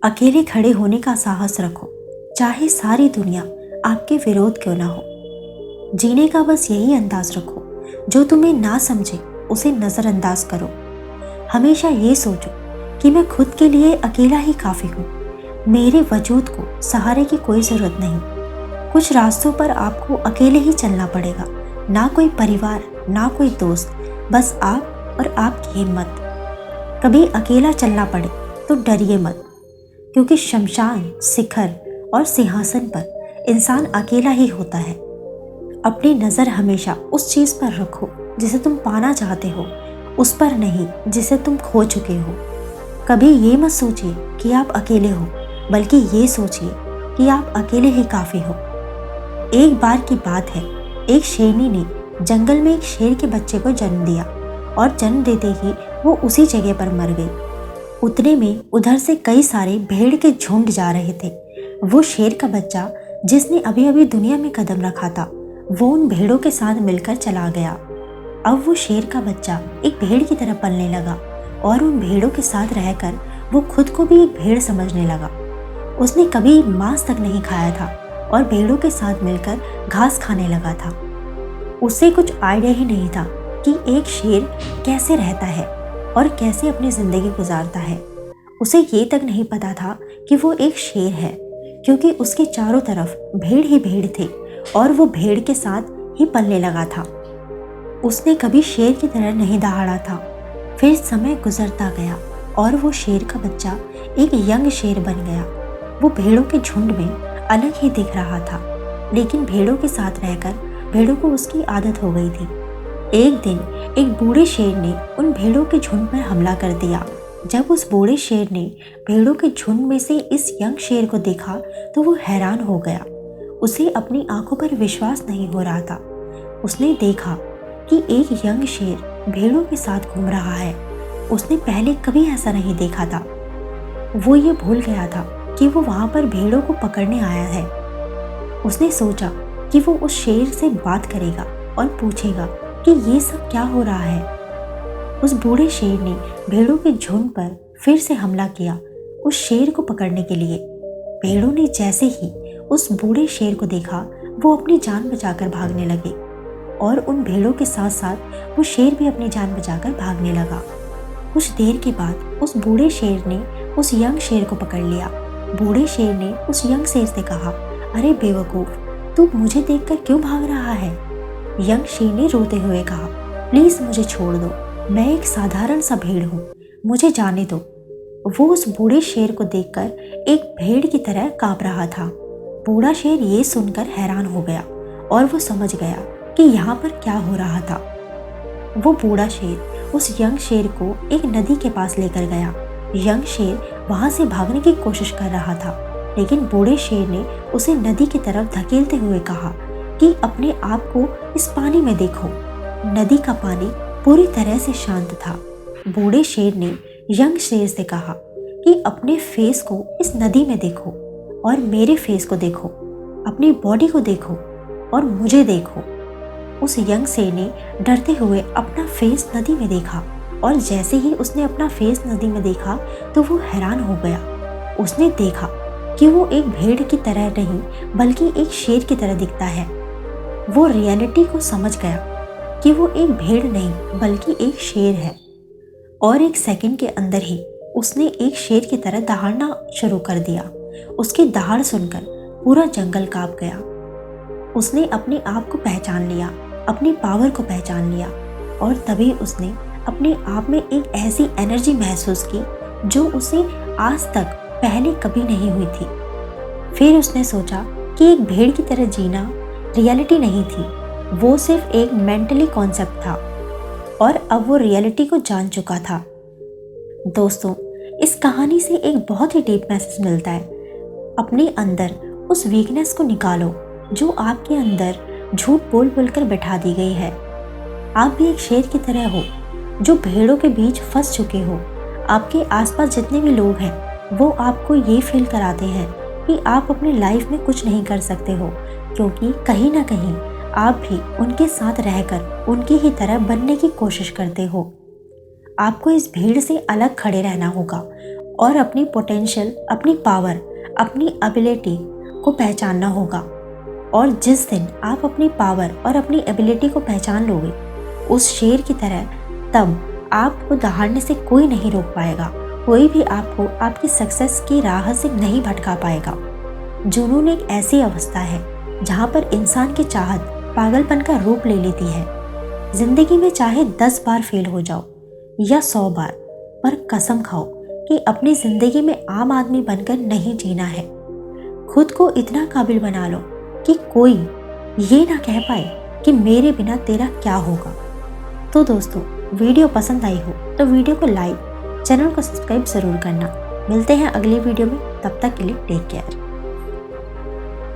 अकेले खड़े होने का साहस रखो, चाहे सारी दुनिया आपके विरोध क्यों ना हो। जीने का बस यही अंदाज रखो, जो तुम्हें ना समझे उसे नज़रअंदाज करो। हमेशा ये सोचो कि मैं खुद के लिए अकेला ही काफ़ी हूँ, मेरे वजूद को सहारे की कोई ज़रूरत नहीं। कुछ रास्तों पर आपको अकेले ही चलना पड़ेगा, ना कोई परिवार ना कोई दोस्त, बस आप और आपकी हिम्मत। कभी अकेला चलना पड़े तो डरिए मत, क्योंकि शमशान, शिखर और सिंहासन पर इंसान अकेला ही होता है। अपनी नज़र हमेशा उस चीज़ पर रखो जिसे तुम पाना चाहते हो, उस पर नहीं जिसे तुम खो चुके हो। कभी ये मत सोचिए कि आप अकेले हो, बल्कि ये सोचिए कि आप अकेले ही काफ़ी हो। एक बार की बात है, एक शेरनी ने जंगल में एक शेर के बच्चे को जन्म दिया और जन्म देते ही वो उसी जगह पर मर गई। उतने में उधर से कई सारे भेड़ के झुंड जा रहे थे। वो शेर का बच्चा, जिसने अभी अभी दुनिया में कदम रखा था, वो उन भेड़ों के साथ मिलकर चला गया। अब वो शेर का बच्चा एक भेड़ की तरह पलने लगा और उन भेड़ों के साथ रहकर वो खुद को भी एक भेड़ समझने लगा। उसने कभी मांस तक नहीं खाया था और भेड़ों के साथ मिलकर घास खाने लगा था। उसे कुछ आइडिया ही नहीं था कि एक शेर कैसे रहता है और कैसे अपनी ज़िंदगी गुजारता है। उसे ये तक नहीं पता था कि वो एक शेर है, क्योंकि उसके चारों तरफ भेड़ ही भेड़ थे और वो भेड़ के साथ ही पलने लगा था। उसने कभी शेर की तरह नहीं दहाड़ा था। फिर समय गुजरता गया और वो शेर का बच्चा एक यंग शेर बन गया। वो भेड़ों के झुंड में अलग ही दिख रहा था, लेकिन भेड़ों के साथ रहकर भेड़ों को उसकी आदत हो गई थी। एक दिन एक बूढ़े शेर ने उन भेड़ों के झुंड पर हमला कर दिया। जब उस बूढ़े शेर ने भेड़ों के झुंड में से इस यंग शेर को देखा तो वो हैरान हो गया। उसे अपनी आंखों पर विश्वास नहीं हो रहा था। उसने देखा कि एक यंग शेर भेड़ों के साथ घूम रहा है। उसने पहले कभी ऐसा नहीं देखा था। वो ये भूल गया था कि वो वहां पर भेड़ों को पकड़ने आया है। उसने सोचा कि वो उस शेर से बात करेगा और पूछेगा कि ये सब क्या हो रहा है। उस बूढ़े शेर ने भेड़ों के झुंड पर फिर से हमला किया, उस शेर को पकड़ने के लिए। भेड़ों ने जैसे ही उस बूढ़े शेर को देखा, वो अपनी जान बचाकर भागने लगे और उन भेड़ों के साथ साथ वो शेर भी अपनी जान बचाकर भागने लगा। कुछ देर के बाद उस बूढ़े शेर ने उस यंग शेर को पकड़ लिया। बूढ़े शेर ने उस यंग शेर से कहा, अरे बेवकूफ, तू मुझे देखकर क्यों भाग रहा है? यंग शेर ने रोते हुए कहा, प्लीज मुझे छोड़ दो, मैं एक साधारण सा भेड़ हूँ, मुझे जाने दो। वो उस बूढ़े शेर को देखकर एक भेड़ की तरह कांप रहा था। बूढ़ा शेर ये सुनकर हैरान हो गया और वो समझ गया कि यहाँ पर क्या हो रहा था। वो बूढ़ा शेर उस यंग शेर को एक नदी के पास लेकर गया। यंग शेर वहां से भागने की कोशिश कर रहा था, लेकिन बूढ़े शेर ने उसे नदी की तरफ धकेलते हुए कहा कि अपने आप को इस पानी में देखो। नदी का पानी पूरी तरह से शांत था। बूढ़े शेर ने यंग शेर से कहा कि अपने फेस को इस नदी में देखो और मेरे फेस को देखो, अपनी बॉडी को देखो और मुझे देखो। उस यंग शेर ने डरते हुए अपना फेस नदी में देखा और जैसे ही उसने अपना फेस नदी में देखा तो वो हैरान हो गया। उसने देखा कि वो एक भेड़ की तरह नहीं बल्कि एक शेर की तरह दिखता है। वो रियलिटी को समझ गया कि वो एक भेड़ नहीं बल्कि एक शेर है और एक सेकंड के अंदर ही उसने एक शेर की तरह दहाड़ना शुरू कर दिया। उसकी दहाड़ सुनकर पूरा जंगल कांप गया। उसने अपने आप को पहचान लिया, अपनी पावर को पहचान लिया और तभी उसने अपने आप में एक ऐसी एनर्जी महसूस की जो उसे आज तक पहले कभी नहीं हुई थी। फिर उसने सोचा कि एक भेड़ की तरह जीना रियलिटी नहीं थी, वो सिर्फ एक मेंटली कॉन्सेप्ट था और अब वो रियलिटी को जान चुका था। दोस्तों, इस कहानी से एक बहुत ही डीप मैसेज मिलता है। अपने अंदर उस वीकनेस को निकालो जो आपके अंदर झूठ बोल बोल कर बैठा दी गई है। आप भी एक शेर की तरह हो जो भेड़ों के बीच फंस चुके हो। आपके आसपास जितने भी लोग हैं वो आपको ये फील कराते हैं कि आप अपनी लाइफ में कुछ नहीं कर सकते हो, क्योंकि कहीं ना कहीं आप भी उनके साथ रहकर उनकी ही तरह बनने की कोशिश करते हो। आपको इस भीड़ से अलग खड़े रहना होगा और अपनी पोटेंशियल, अपनी पावर, अपनी एबिलिटी को पहचानना होगा। और जिस दिन आप अपनी पावर और अपनी एबिलिटी को पहचान लोगे उस शेर की तरह, तब आपको दहाड़ने से कोई नहीं रोक पाएगा। कोई भी आपको आपकी सक्सेस की राह से नहीं भटका पाएगा। जुनून एक ऐसी अवस्था है जहाँ पर इंसान की चाहत पागलपन का रूप ले लेती है। जिंदगी में चाहे 10 बार फेल हो जाओ या 100 बार, पर कसम खाओ कि अपनी जिंदगी में आम आदमी बनकर नहीं जीना है। खुद को इतना काबिल बना लो कि कोई ये ना कह पाए कि मेरे बिना तेरा क्या होगा। तो दोस्तों, वीडियो पसंद आई हो तो वीडियो को लाइक, चैनल को सब्सक्राइब ज़रूर करना। मिलते हैं अगली वीडियो में, तब तक के लिए टेक केयर।